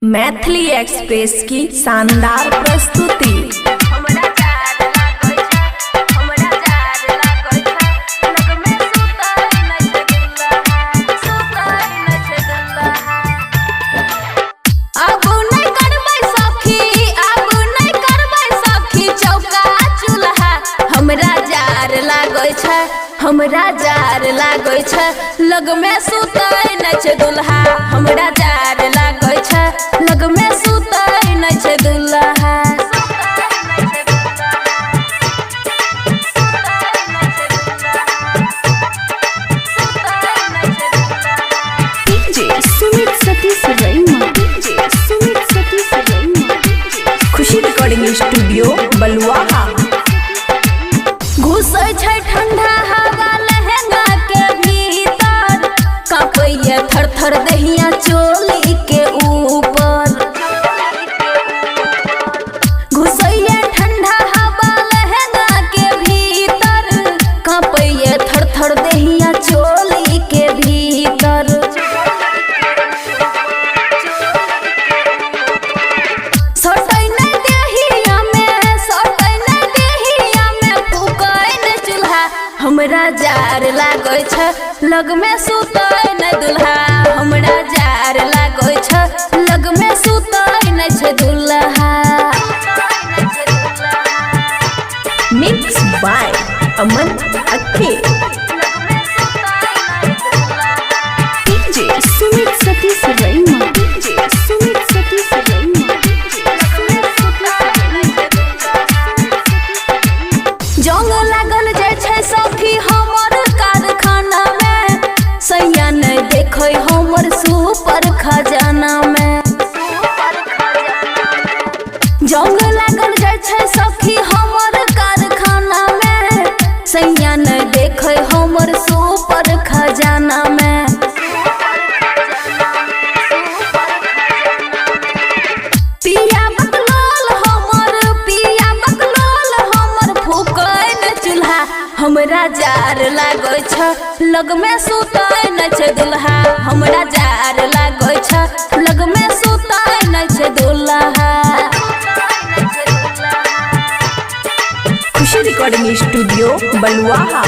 Maithili express की शानदार प्रस्तुति। हमरा जार लागै छै लग में सुतै नै छै दुल्हा। हमरा जार लागै छै लग में सुतै नै छै दुल्हा। डीजे सुमित सतीश रैमा, डीजे सुमित सतीश रैमा, खुशी रिकॉर्डिंग स्टूडियो बलुआहा। घुसै छै ठंडा हवा लहंगा के भीतर, कांपैया थर थर दहिया चोली के ऊपर। घुसैया ठंडा हवा लहंगा के भीतर, कांपैया थर थर दहिया चोली के भीतर। सटै नै देहिया में, सटै नै देहिया में, फूकै नै चूल्हा। हमरा जार लागै छै लग में सुतै नै दुल्हा। हमरा जार लागै छै लग में सुतै नै छै दुल्हा। मिक्स बाय अमन अक्के। डीजे सुमित सतीश रैमा, डीजे सुमित सतीश रैमा, जंग लागल जाय छै सखी हमर कारखाना में, सैया नै देखै हमर सुपर खजाना में। जंग लागल जाय छै सखी हमर कारखाना में, सैया नै देखै हमर सुपर खजाना में। पिया बकलोल हमर, पिया बकलोल हमर, फूकै नै चूल्हा। हमरा जार लागै छै लग में सुतै नै छै दुल्हा। हमरा जार लागै छै लग में सुतै नै छै दुल्हा। खुशी रिकॉर्डिंग स्टूडियो बलुआहा।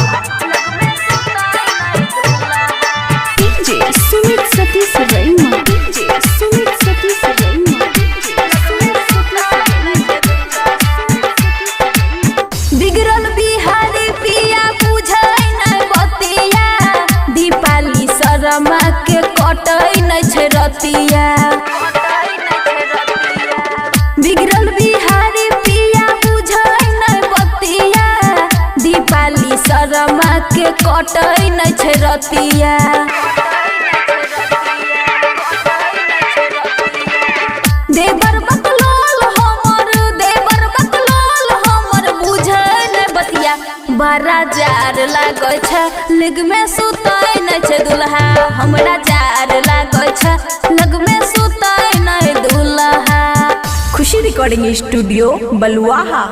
डीजे सुमित सतीश रैमा, डीजे सुमित सतीश रैमा, बिगड़ल बिहारी पिया बुझै नै बतिया, दीपाली शर्मा के कटै नै छै रतिया। बिगड़ल बिहारी पिया बुझै नै बतिया, दीपाली शर्मा के कटै नै छै रतिया। देवर बकलोल हमर, देवर बकलोल हमर, बुझै नै बतिया। बड़ा जार लागै छै लग में सुतै नै छै दुल्हा। हमरा जार लागै छै लग में सुतै नै दुल्हा। खुशी रिकॉर्डिंग स्टूडियो बलुआहा।